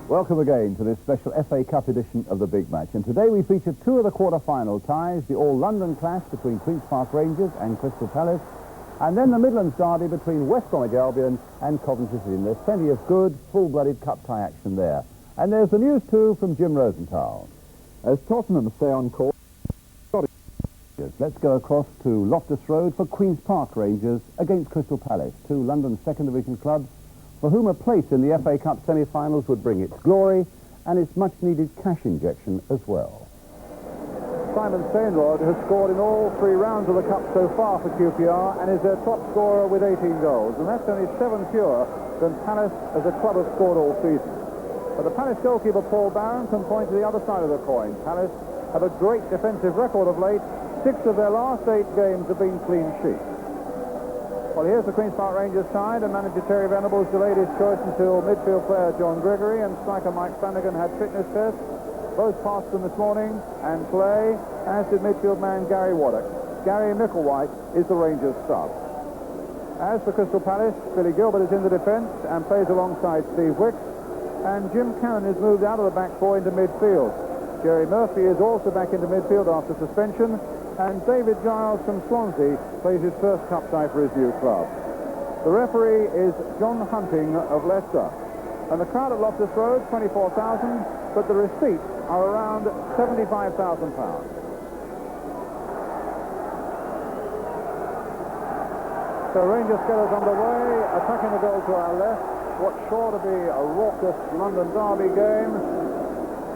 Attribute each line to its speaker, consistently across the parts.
Speaker 1: Welcome again to this special FA Cup edition of the Big Match. And today we feature two of the quarter-final ties, the All-London clash between Queen's Park Rangers and Crystal Palace, and then the Midlands derby between West Bromwich Albion and Coventry City. And there's plenty of good, full-blooded cup tie action there. And there's the news, too, from Jim Rosenthal.
Speaker 2: As Tottenham stay on course,
Speaker 1: let's go across to Loftus Road for Queen's Park Rangers against Crystal Palace, two London second division clubs for whom a place in the FA Cup semi-finals would bring its glory and its much-needed cash injection as well.
Speaker 3: Simon Stainrod has scored in all three rounds of the Cup so far for Q.P.R. and is their top scorer with 18 goals, and that's only 7 fewer than Palace as a club have scored all season. But the Palace goalkeeper Paul Barron can point to the other side of the coin. Palace have a great defensive record of late. 6 of their last 8 games have been clean sheets. Well, here's the Queen's Park Rangers side, and manager Terry Venables delayed his choice until midfield player John Gregory and striker Mike Flanagan had fitness tests. Both passed them this morning and play, as did midfield man Gary Waddock. Gary Micklewhite is the Rangers sub. As for Crystal Palace, Billy Gilbert is in the defence and plays alongside Steve Wicks, and Jim Cannon is moved out of the back four into midfield. Jerry Murphy is also back into midfield after suspension, and David Giles from Swansea plays his first cup tie for his new club. The referee is John Hunting of Leicester. And the crowd at Loftus Road, 24,000, but the receipts are around £75,000. So Rangers get us underway, attacking the goal to our left. What's sure to be a raucous London derby game.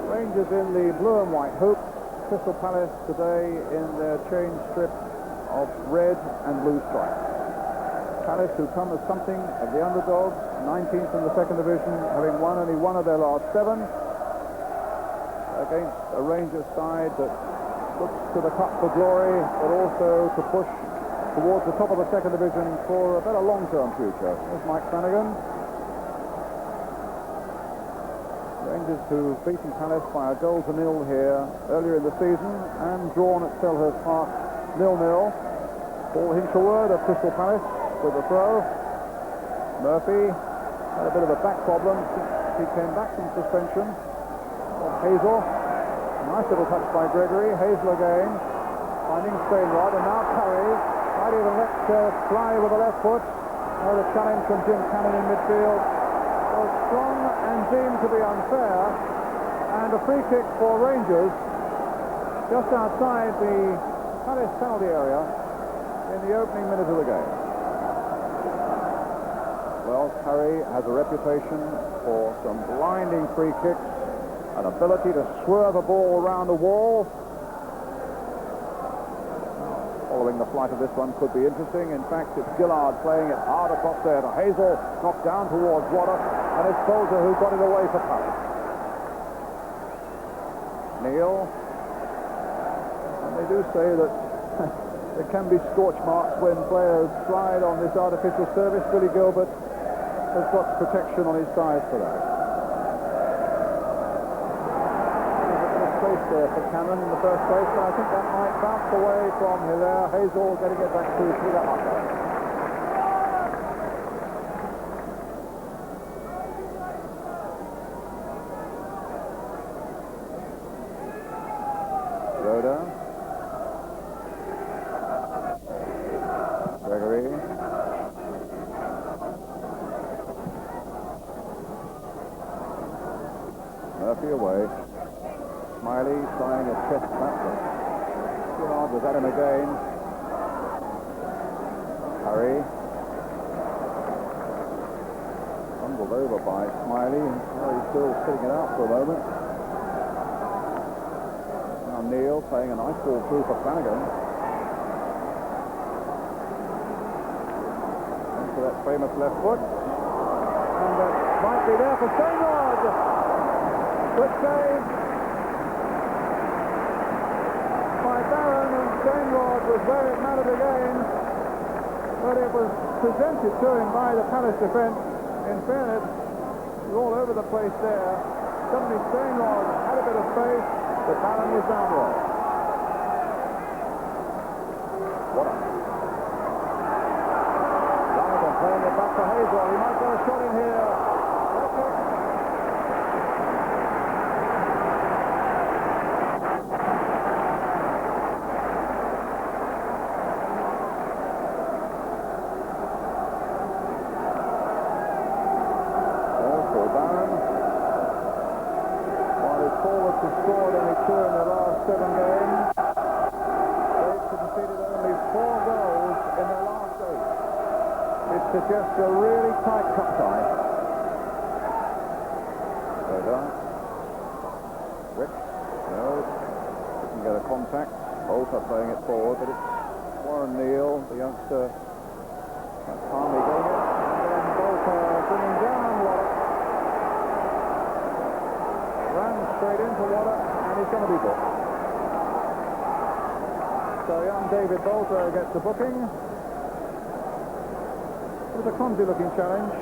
Speaker 3: Rangers in the blue and white hoops. Crystal Palace today in their change strip of red and blue stripes. Palace, who come as something of the underdogs, 19th in the second division, having won only one of their last 7, against a Rangers side that looks to the cup for glory, but also to push towards the top of the second division for a better long-term future. There's Mike Flanagan. Rangers who've beaten Palace by a goal to 0 here earlier in the season and drawn at Selhurst Park 0-0. Paul Hinshelwood of Crystal Palace with the throw. Murphy had a bit of a back problem since he came back from suspension. Hazel, nice little touch by Gregory. Hazel again, finding Stainrod, and now Curry might even let fly with the left foot. Now the challenge from Jim Cannon in midfield. Was strong and deemed to be unfair, and a free kick for Rangers just outside the Palace penalty area in the opening minute of the game. Well, Curry has a reputation for some blinding free kicks, an ability to swerve a ball around the wall. Following the flight of this one could be interesting. In fact, it's Gillard playing it hard across there to Hazel, knocked down towards Waddock, and it's Bolger who got it away for Palace. Neil, and they do say that there can be scorch marks when players slide on this artificial surface. Billy Gilbert has got protection on his side for that. There for Cannon in the first place, but I think that might bounce away from Hilaire. Hazel getting it back to Peter Hunter. Rhoda. Gregory. Murphy away. Smiley trying a chest backwards. Gerard was at him again. Hurry. Bundled over by Smiley. He's still sitting it out for a moment. Now Neil playing a nice ball through for Flanagan. Into that famous left foot. And that might be there for Stainrod. Good save by Barron, and Stainrod was where it mattered again. But it was presented to him by the Palace defence. In fairness, he was all over the place there. Suddenly Stainrod had a bit of space, but Barron was down low. What a... Donovan playing it back to Hazel. He might get a shot in here. Scored only 2 in the last 7 games. They've conceded only 4 goals in their last 8. It suggests a really tight cup tie. Rick, no, didn't get a contact. Bolter playing it forward, but it's Warren Neal, the youngster, calmly getting it, and then Bolter bringing down Waller. Ran straight into Waller, and he's going to be booked. So young David Bolter gets a booking. It was a clumsy-looking challenge,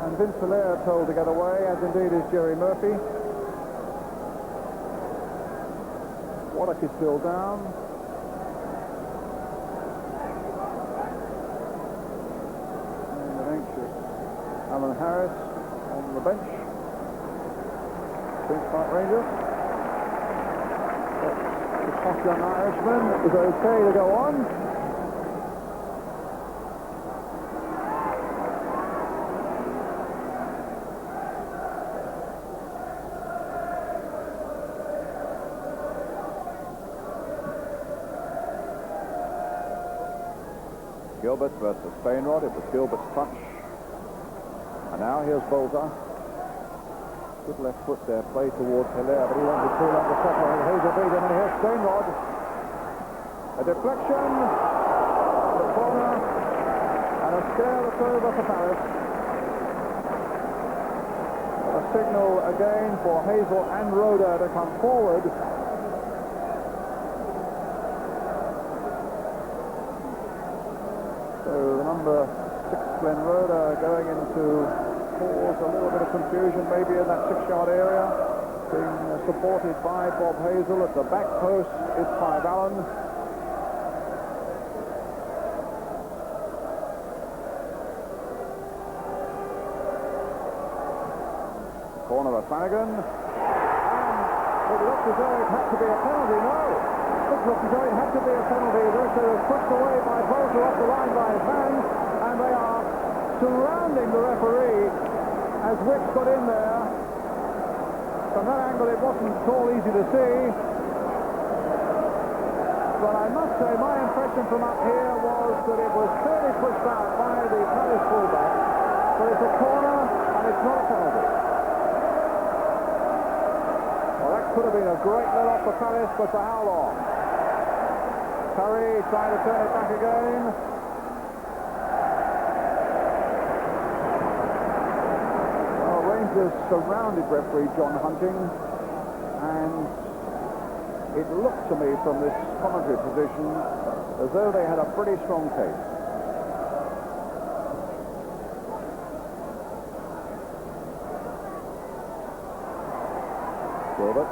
Speaker 3: and Vince Hilaire told to get away, as indeed is Jerry Murphy. Waddock is still down. And an anxious Alan Harris on the bench. Queen's Park Rangers. The tough young Irishman is okay to go on. Gilbert versus Stainrod. It was Gilbert's touch. And now here's Bolter. Good left foot there, play towards Hilaire, but he wants to pull up the top of Hazel beat him, and here's Stainrod. A deflection, the corner, and a scare that's over for Paris. A signal again for Hazel and Roeder to come forward. So the number 6, Glenn Roeder, going into cause a little bit of confusion maybe in that 6-yard area, being supported by Bob Hazel. At the back post is Clive Allen. Corner of Flanagan, and it looked as though it had to be a penalty. No, it looked as though it had to be a penalty. Russo was pushed away by Bolter off the line by his man, and they are surrounding the referee as Wicks got in there. From that angle it wasn't at all easy to see, but I must say my impression from up here was that it was clearly pushed out by the Palace fullback, but it's a corner and it's not a penalty. Well, that could have been a great let off for Palace, but for how long? Curry trying to turn it back again. Surrounded referee John Hunting, and it looked to me from this commentary position as though they had a pretty strong case. Gilbert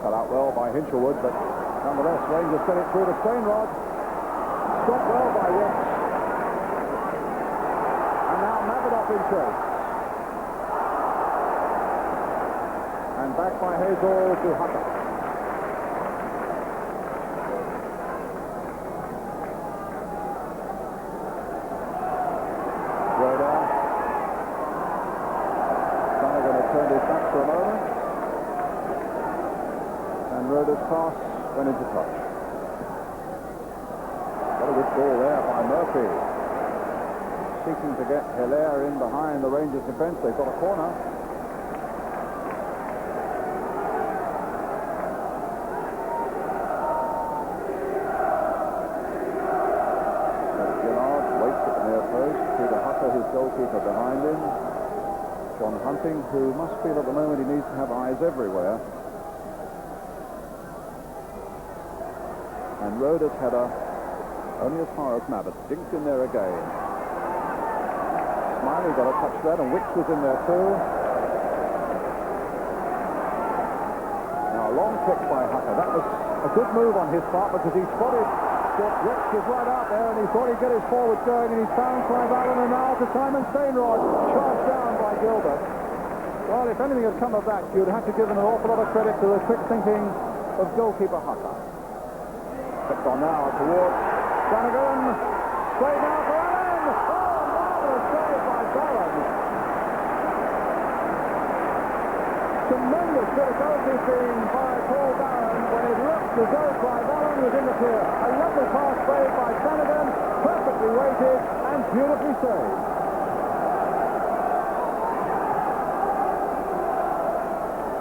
Speaker 3: cut out well by Hinchelwood, but nonetheless Rangers sent it through to Stainrod. Stopped well by Wicks, and now Mavidoff in chase. And back by Hazel to Hucker. Roeder. Flanagan had turned his back for a moment. And Roeder's pass went into touch. Got a good ball there by Murphy. Seeking to get Hilaire in behind the Rangers defence. They've got a corner. Gillard waits at the near post. Peter Hucker, his goalkeeper, behind him. John Hunting, who must feel at the moment he needs to have eyes everywhere. And Roder's header only as far as Mabbott. Dinked in there again. Smiley got a touch there, and Wicks was in there too. Now a long kick by Hucker. That was a good move on his part because he spotted Wicks was right out there and he thought he'd get his forward going, and he found Clive Allen, and now to Simon Stainrod, charged down by Gilbert. Well, if anything had come of that, you'd have to give an awful lot of credit to the quick thinking of goalkeeper Hucker. Picked on now towards Flanagan. Straight now for Allen. Oh, marvellous save by Barron. Tremendous bit of goalkeeping by Paul Barron when it looked as though Clive Allen was in the clear. A lovely pass played by Flanagan, perfectly weighted and beautifully saved.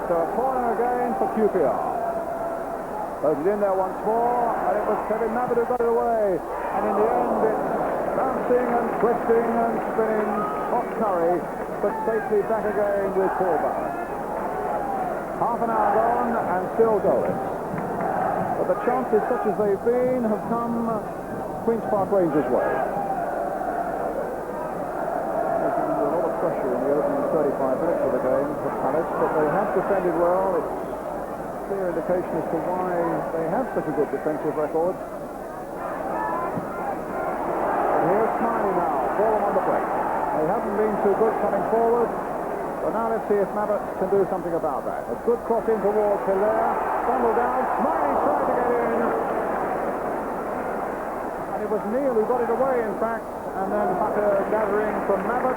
Speaker 3: So a corner again for Q.P.R. Loaded in there once more, and it was Kevin Mabbott who got it away. And in the end, it's bouncing and twisting and spinning off Curry, but safely back again with Paul Barron. Half an hour gone and still goalless. But the chances, such as they've been, have come Queen's Park Rangers' way. There's been a lot of pressure in the opening 35 minutes of the game for Palace, but they have defended well. It's clear indication as to why they have such a good defensive record. And here's Smiley now, ball on the break. They haven't been too good coming forward, but now let's see if Mabbott can do something about that. A good cross in towards Hilaire, fumble down, Smiley tried to get in. And it was Neil who got it away, in fact, and then Hucker gathering from Mabbott.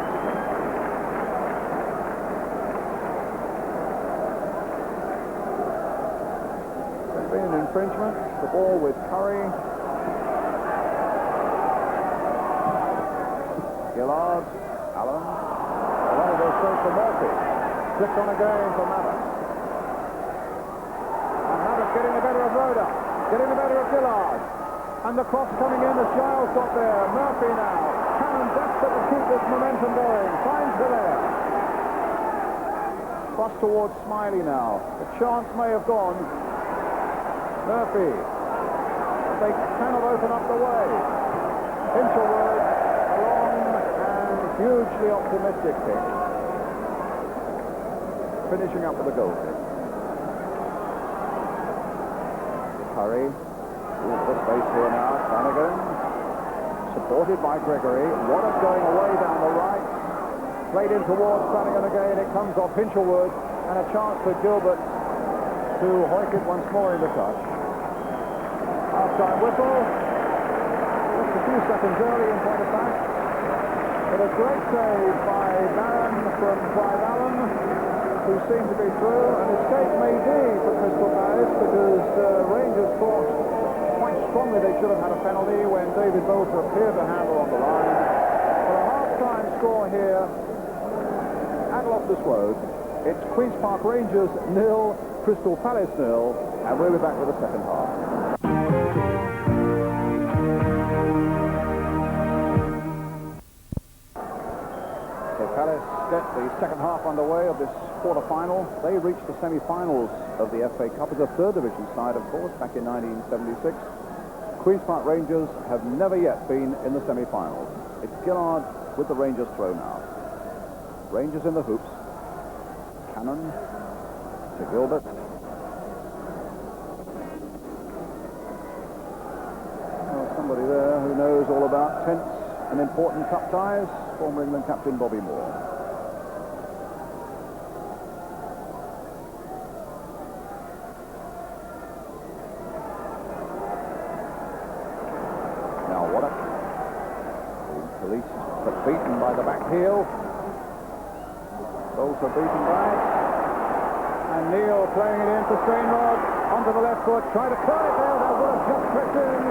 Speaker 3: An infringement, the ball with Curry. Gillard, Allen. They wanted to go straight for Murphy. Flicked on again for Mabbott. And Mabbott getting the better of Roder, getting the better of Gillard. And the cross coming in as Giles got there. Murphy now. Cannon desperate to keep this momentum going. Finds Hilaire. Cross towards Smiley now. The chance may have gone. Murphy, they cannot open up the way. Hinchelwood, a long and hugely optimistic kick. Finishing up with a goal kick. Curry, towards the space here now. Flanagan, supported by Gregory. Waddard going away down the right. Played in towards Flanagan again. It comes off Hinchelwood, and a chance for Gilbert to hoik it once more into touch. Half-time whistle. Just a few seconds early in point of fact. But a great save by Barron from Clive Allen, who seemed to be through. An escape may be for Crystal Palace because Rangers thought quite strongly they should have had a penalty when David Bolter appeared to handle on the line. For a half-time score here at Loftus Road, it's Queen's Park Rangers 0, Crystal Palace 0, and we'll be back with the second half. Palace get the second half underway of this quarter-final. They reached the semi-finals of the F.A. Cup as a third division side, of course, back in 1976. Queen's Park Rangers have never yet been in the semi-finals. It's Gillard with the Rangers throw now. Rangers in the hoops. Cannon to Gilbert. Well, somebody there who knows all about tense and important cup ties. Former England captain Bobby Moore. Now Waddock. Police but beaten by the back heel. Bolter beaten back. And Neil playing it in for Stainrod. Onto the left foot, try to curl it there. That would have just tripped in.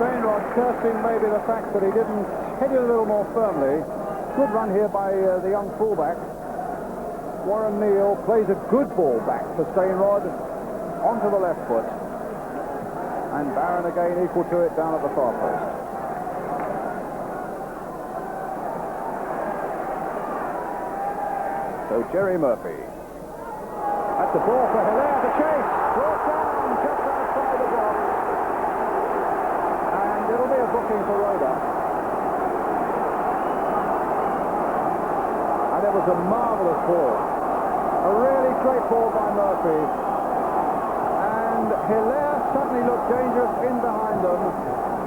Speaker 3: Stainrod cursing maybe the fact that he didn't hit it a little more firmly. Good run here by the young fullback. Warren Neal plays a good ball back to Stainrod onto the left foot. And Barron again equal to it down at the far post. So Jerry Murphy. That's the ball for Hilaire to chase. Brought down just outside the box. And it'll be a booking for Rhoda. And it was a marvellous ball. A really great ball by Murphy. And Hilaire suddenly looked dangerous in behind them.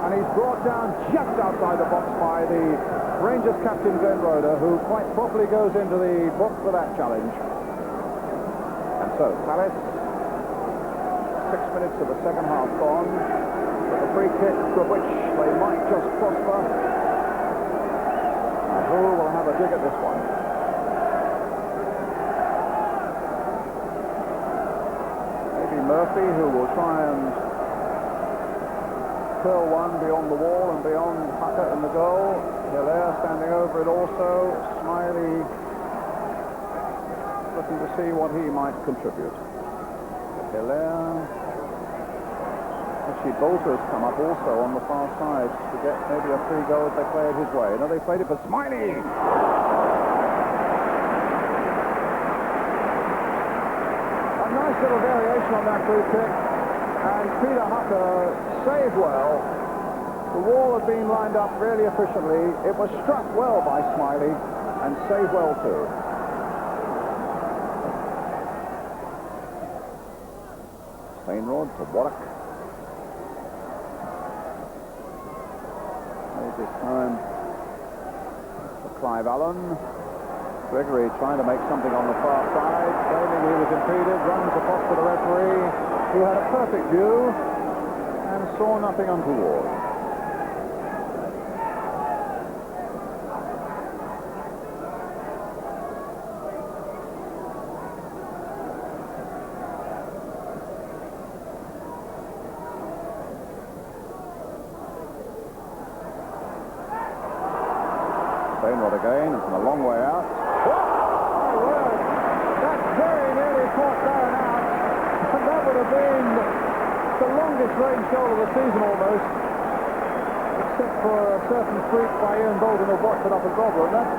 Speaker 3: And he's brought down just outside the box by the Rangers captain Glenn Rhoda, who quite properly goes into the book for that challenge. And so, Palace, 6 minutes of the second half gone, with a free kick from which they might just prosper. And who will have a dig at this one? Maybe Murphy, who will try and curl one beyond the wall and beyond Hucker in the goal. Hilaire standing over it also. Smiley looking to see what he might contribute. Hilaire. Actually, Bolter's come up also on the far side to get maybe a free goal if they play it his way. No, they played it for Smiley. A nice little variation on that free kick. And Peter Hucker saved well. The wall had been lined up really efficiently. It was struck well by Smiley and saved well too. Stainrod to Warwick. There's this time for Clive Allen. Gregory trying to make something on the far side. Claiming he was impeded. Runs across to the referee, who had a perfect view and saw nothing untoward. Stainrod again, and from a long way out. Oh, my word! That very nearly caught Barron out. And that would have been the longest range goal of the season almost, except for a certain freak by Ian Bolton who boxed it up at Gobber. And that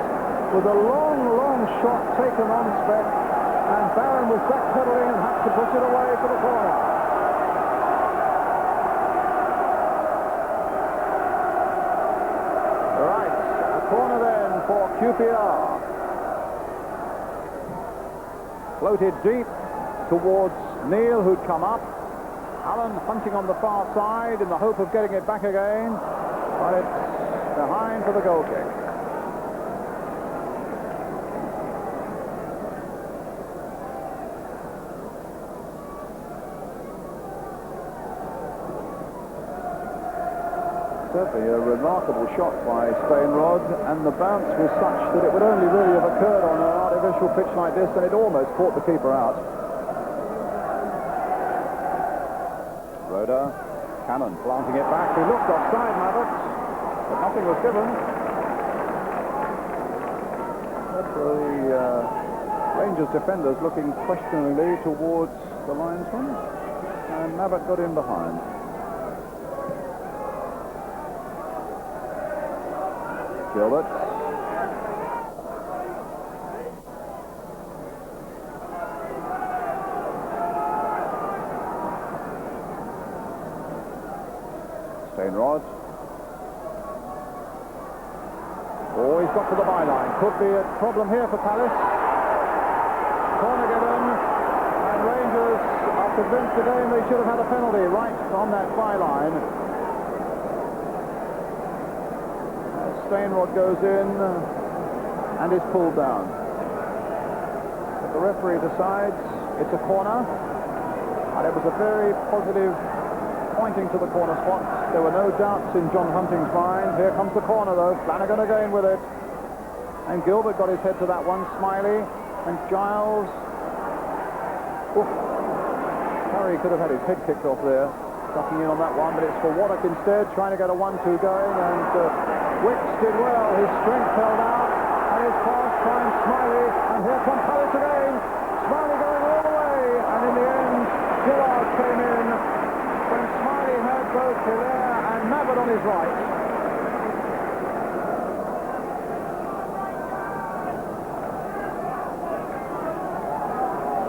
Speaker 3: was a long, long shot taken on spec, and Barron was backpedaling and had to push it away for the corner. Right, the corner then for Q.P.R. Floated deep towards Neal, who'd come up. Allen hunting on the far side in the hope of getting it back again, but it's behind for the goal kick. Certainly a remarkable shot by Stainrod, and the bounce was such that it would only really have occurred on an artificial pitch like this, and it almost caught the keeper out. Rhoda, Cannon planting it back. He looked offside, Maverick, but nothing was given. But the Rangers defenders looking questioningly towards the linesman, and Maverick got in behind. Gilbert. Stainrod. Oh, he's got to the byline. Could be a problem here for Palace. Corner given. And Rangers are convinced again they should have had a penalty right on that byline. Stainrod goes in and is pulled down. But the referee decides it's a corner, and it was a very positive pointing to the corner spot. There were no doubts in John Hunting's mind. Here comes the corner though. Flanagan again with it. And Gilbert got his head to that one. Smiley and Giles. Oof. Curry could have had his head kicked off there, ducking in on that one, but it's for Waddock instead, trying to get a 1-2 going, and Wicks did well. His strength held out, and his pass finds Smiley, and here comes Palace again. Smiley going all the way, and in the end, Gillard came in when Smiley had both Hilaire and Mavett on his right.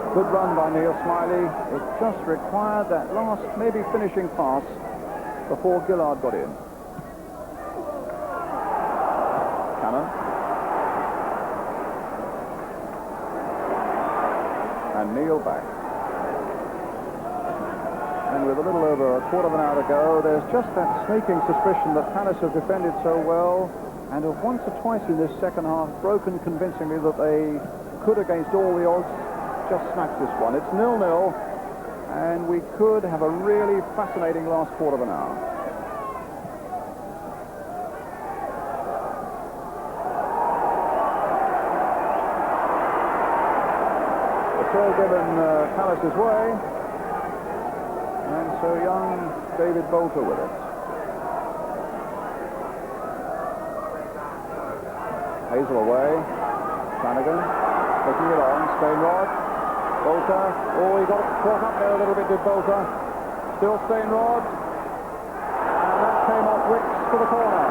Speaker 3: Good run by Neil Smiley. It just required that last, maybe finishing pass before Gillard got in. Cannon. And Neil back. And with a little over a quarter of an hour to go, there's just that sneaking suspicion that Palace have defended so well and have once or twice in this second half broken convincingly that they could, against all the odds, just snatch this one. It's 0-0, and we could have a really fascinating last quarter of an hour. The throw given Palace's way, and so young David Bolter with it. Hazel away, Flanagan taking it on, Stainrod. Bolter, oh, he got caught up there a little bit, did Bolter. Still Stainrod. And that came off Wicks for the corner.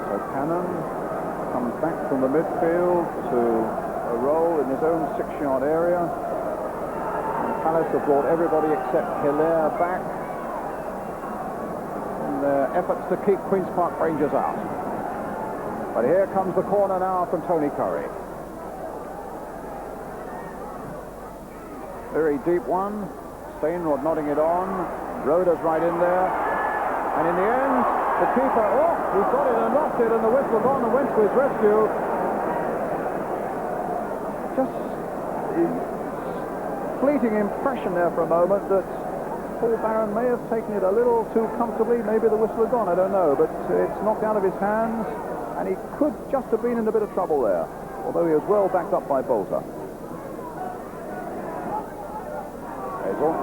Speaker 3: So Cannon comes back from the midfield to a roll in his own 6-yard area. And Palace have brought everybody except Hilaire back. Their efforts to keep Queen's Park Rangers out. But here comes the corner now from Tony Curry. Very deep one. Stainrod nodding it on. Roder's right in there. And in the end, the keeper, oh, he got it and lost it, and the whistle gone and went to his rescue. Just a fleeting impression there for a moment that Paul Barron may have taken it a little too comfortably. Maybe the whistle had gone, I don't know, but it's knocked out of his hands, and he could just have been in a bit of trouble there, although he was well backed up by Bolter. Hazel.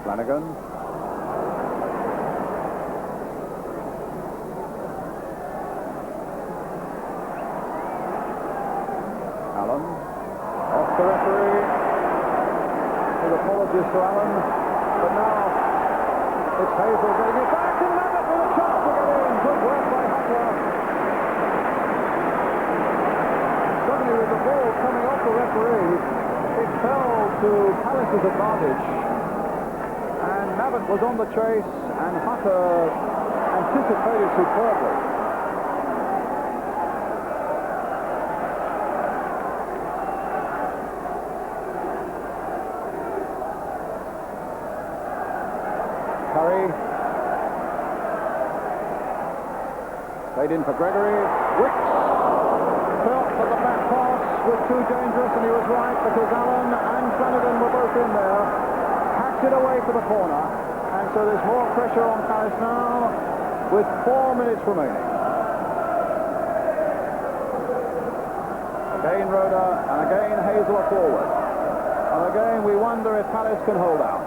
Speaker 3: Flanagan. Allen. Off the referee. Apologies to Allen, but now it's Hazel getting it back, and Mavett with a chance to get in. Good work by Hutter. Suddenly with the ball coming off the referee, it fell to Palace's advantage, and Mavett was on the chase, and Hutter anticipated superbly. Played in for Gregory. Wicks felt that the back pass was too dangerous, and he was right, because Allen and Flanagan were both in there. Hacked it away for the corner, and so there's more pressure on Palace now with 4 minutes remaining. Again Roder, and again Hazel forward. And again we wonder if Palace can hold out.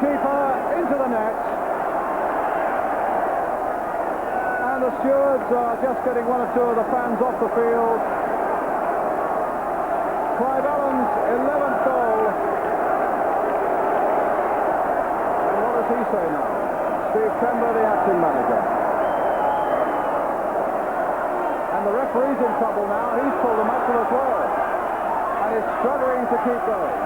Speaker 3: Q.P.R into the net. And the stewards are just getting one or two of the fans off the field. Clive Allen's 11th goal. And what does he say now? Steve Trember, the acting manager. And the referee's in trouble now. He's pulled a muscle as well. And is struggling to keep going.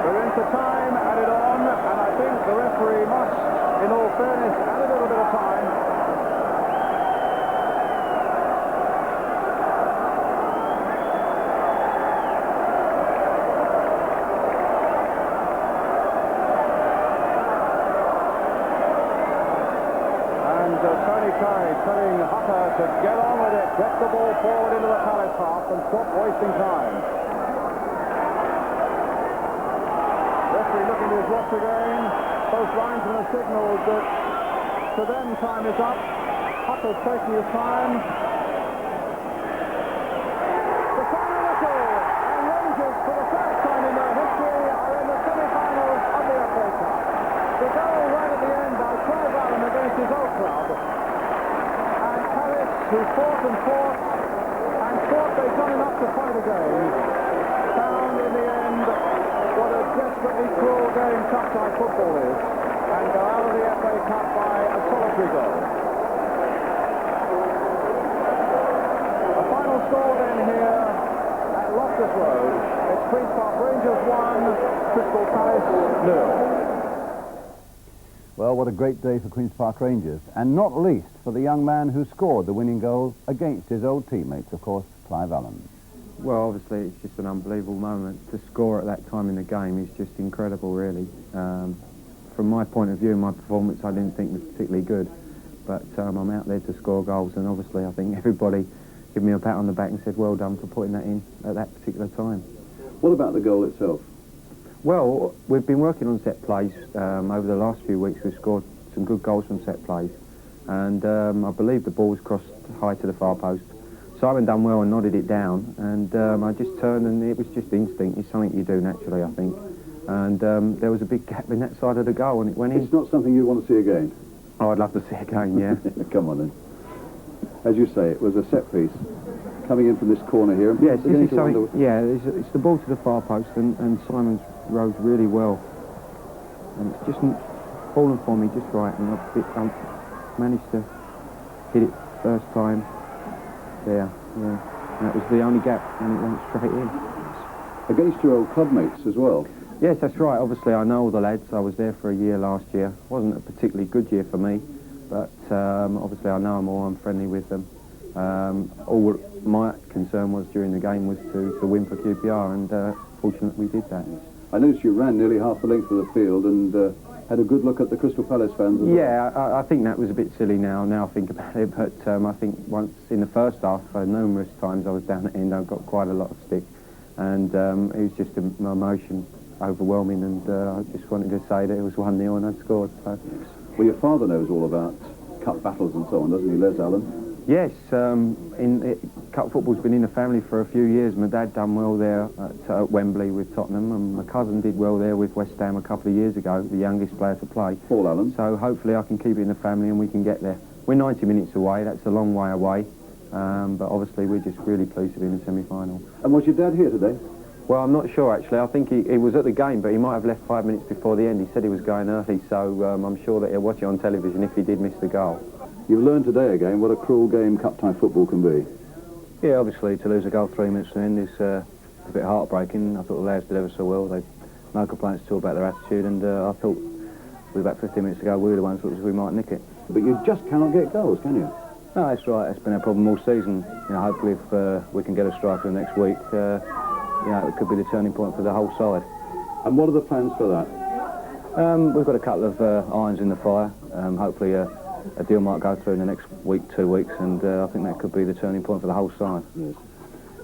Speaker 3: We're into time, added on, and I think the referee must, in all fairness, add a little bit of time. Tony Curry telling Hucker to get on with it, get the ball forward into the Palace half and stop wasting time. Referee looking at his watch again. Both linesmen have signalled that to them time is up. Hucker's taking his time. The final whistle, and Rangers for the first time in their history are in the semi-finals of the F.A. Cup. The goal right at the end by Clive Allen against his old club. And Palace, who fought and thought they'd done enough to fight again, found in the end what a desperately cruel game cup-tie football is, and go out of the F.A. Cup by a solitary goal. A final score then here at Loftus Road. It's Queen's Park Rangers 1, Crystal Palace 0.
Speaker 1: Well, what a great day for Queen's Park Rangers, and not least for the young man who scored the winning goal against his old teammates, of course, Clive Allen.
Speaker 4: Well, obviously, it's just an unbelievable moment. To score at that time in the game is just incredible, really. From my point of view, my performance I didn't think was particularly good, but I'm out there to score goals, and obviously I think everybody gave me a pat on the back and said, well done for putting that in at that particular time.
Speaker 2: What about the goal itself?
Speaker 4: Well, we've been working on set plays over the last few weeks. We've scored some good goals from set plays, and I believe the ball was crossed high to the far post. Simon done well and nodded it down, and I just turned, and it was just instinct. It's something you do naturally, I think. And there was a big gap in that side of the goal, and it went in.
Speaker 2: It's not something you want to see again?
Speaker 4: Oh, I'd love to see it again, yeah.
Speaker 2: Come on then. As you say, it was a set piece coming in from this corner here.
Speaker 4: Yes, this is something, yeah, it's the ball to the far post, and Simon's rose really well. And it's just fallen for me just right, and I managed to hit it first time there, yeah. And that was the only gap, and it went straight in.
Speaker 2: Against your old club mates as well?
Speaker 4: Yes, that's right. Obviously, I know all the lads. I was there for a year last year. Wasn't a particularly good year for me, but obviously I know them all. I'm friendly with them. All my concern was during the game was to win for Q.P.R, and fortunately we did that.
Speaker 2: I noticed you ran nearly half the length of the field and had a good look at the Crystal Palace fans as well.
Speaker 4: Yeah, I think that was a bit silly now I think about it, but I think once in the first half, numerous times I was down at the end, I got quite a lot of stick, and it was just my emotion overwhelming, and I just wanted to say that it was 1-0 and I'd scored. So.
Speaker 2: Well, your father knows all about cup battles and so on, doesn't he, Les Allen?
Speaker 4: Yes, cup football's been in the family for a few years. My dad done well there at Wembley with Tottenham, and my cousin did well there with West Ham a couple of years ago, the youngest player to play.
Speaker 2: Paul Allen.
Speaker 4: So hopefully I can keep it in the family and we can get there. We're 90 minutes away, that's a long way away, but obviously we're just really pleased to be in the semi-final.
Speaker 2: And was your dad here today?
Speaker 4: Well, I'm not sure actually. I think he was at the game, but he might have left 5 minutes before the end. He said he was going early, so I'm sure that he'll watch it on television if he did miss the goal.
Speaker 2: You've learned today again what a cruel game cup-tie football can be.
Speaker 5: Yeah, obviously to lose a goal 3 minutes to the end is a bit heartbreaking. I thought the lads did ever so well. They no complaints at all about their attitude, and I thought with about 15 minutes to go we were the ones that we might nick it.
Speaker 2: But you just cannot get goals, can you?
Speaker 5: No, that's right. That's been our problem all season. You know, hopefully if we can get a striker next week, you know, it could be the turning point for the whole side.
Speaker 2: And what are the plans for that?
Speaker 5: We've got a couple of irons in the fire. Hopefully a deal might go through in the next week, 2 weeks, and I think that could be the turning point for the whole side.
Speaker 2: Yes.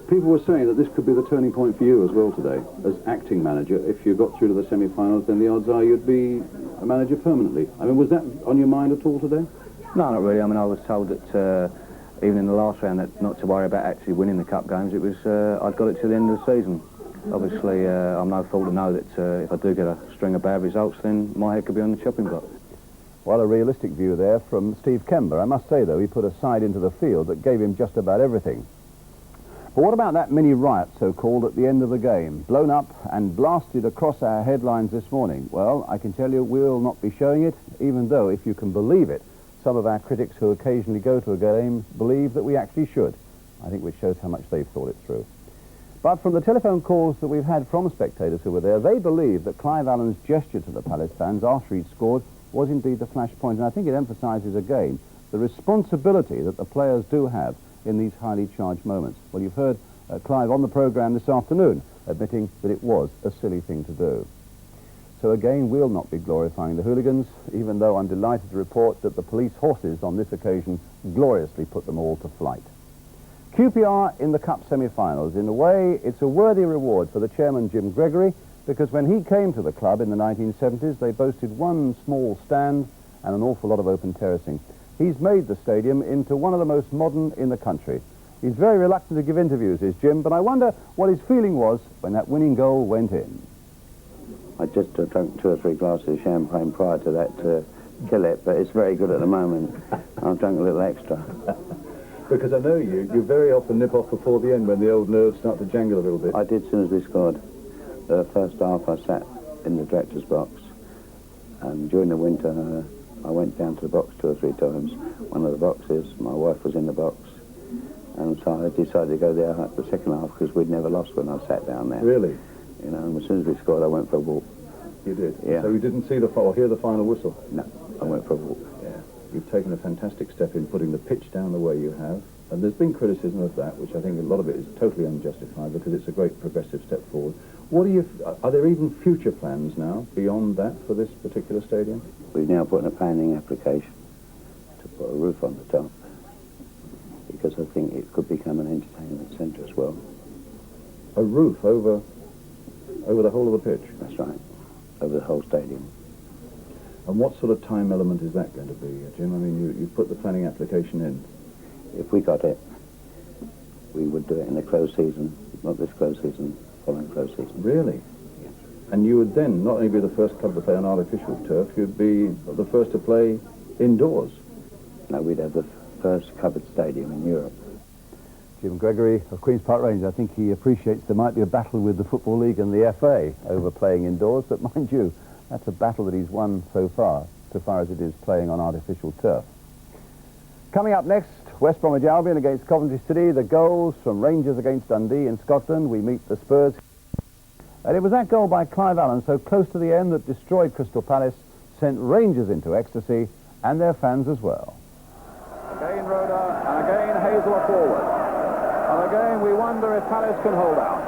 Speaker 2: People were saying that this could be the turning point for you as well today, as acting manager. If you got through to the semi-finals, then the odds are you'd be a manager permanently. I mean, was that on your mind at all today?
Speaker 5: No, not really. I mean, I was told that even in the last round that not to worry about actually winning the cup games. It was I'd got it to the end of the season. obviously I'm no fool to know that if I do get a string of bad results, then my head could be on the chopping block.
Speaker 1: Well, a realistic view there from Steve Kember. I must say, though, he put a side into the field that gave him just about everything. But what about that mini riot, so-called, at the end of the game? Blown up and blasted across our headlines this morning. Well, I can tell you we'll not be showing it, even though, if you can believe it, some of our critics who occasionally go to a game believe that we actually should. I think which shows how much they've thought it through. But from the telephone calls that we've had from spectators who were there, they believe that Clive Allen's gesture to the Palace fans after he'd scored was indeed the flashpoint, and I think it emphasises again the responsibility that the players do have in these highly charged moments. Well, you've heard Clive on the programme this afternoon admitting that it was a silly thing to do. So again, we'll not be glorifying the hooligans, even though I'm delighted to report that the police horses on this occasion gloriously put them all to flight. Q.P.R. in the Cup semi-finals. In a way, it's a worthy reward for the chairman, Jim Gregory, because when he came to the club in the 1970s, they boasted one small stand and an awful lot of open terracing. He's made the stadium into one of the most modern in the country. He's very reluctant to give interviews, is Jim, but I wonder what his feeling was when that winning goal went in.
Speaker 6: I just drank 2 or 3 glasses of champagne prior to that to kill it, but it's very good at the moment. I've drunk a little extra.
Speaker 2: Because I know you very often nip off before the end when the old nerves start to jangle a little bit.
Speaker 6: I did as soon as we scored. The first half I sat in the director's box, and during the winter I went down to the box 2 or 3 times. One of the boxes, my wife was in the box, and so I decided to go there the second half because we'd never lost when I sat down there.
Speaker 2: Really?
Speaker 6: You know, and as soon as we scored I went for a walk.
Speaker 2: You did?
Speaker 6: Yeah.
Speaker 2: So you didn't see or hear the final whistle?
Speaker 6: No, I went for a walk.
Speaker 2: Yeah. You've taken a fantastic step in putting the pitch down the way you have, and there's been criticism of that, which I think a lot of it is totally unjustified because it's a great progressive step forward. Are there even future plans now beyond that for this particular stadium?
Speaker 6: We've now put in a planning application to put a roof on the top, because I think it could become an entertainment centre as well.
Speaker 2: A roof over the whole of the pitch?
Speaker 6: That's right, over the whole stadium.
Speaker 2: And what sort of time element is that going to be, Jim? I mean, you put the planning application in.
Speaker 6: If we got it, we would do it in the closed season, not this closed season, following closed season.
Speaker 2: Really?
Speaker 6: Yes.
Speaker 2: And you would then not only be the first club to play on artificial turf, you'd be the first to play indoors.
Speaker 6: No, we'd have the first covered stadium in Europe.
Speaker 1: Jim Gregory of Queen's Park Rangers, I think he appreciates there might be a battle with the Football League and the FA over playing indoors, but mind you, that's a battle that he's won so far as it is playing on artificial turf. Coming up next, West Bromwich Albion against Coventry City, the goals from Rangers against Dundee in Scotland. We meet the Spurs. And it was that goal by Clive Allen so close to the end that destroyed Crystal Palace, sent Rangers into ecstasy, and their fans as well.
Speaker 3: Again Rhoda, and again Hazel forward. And again we wonder if Palace can hold out.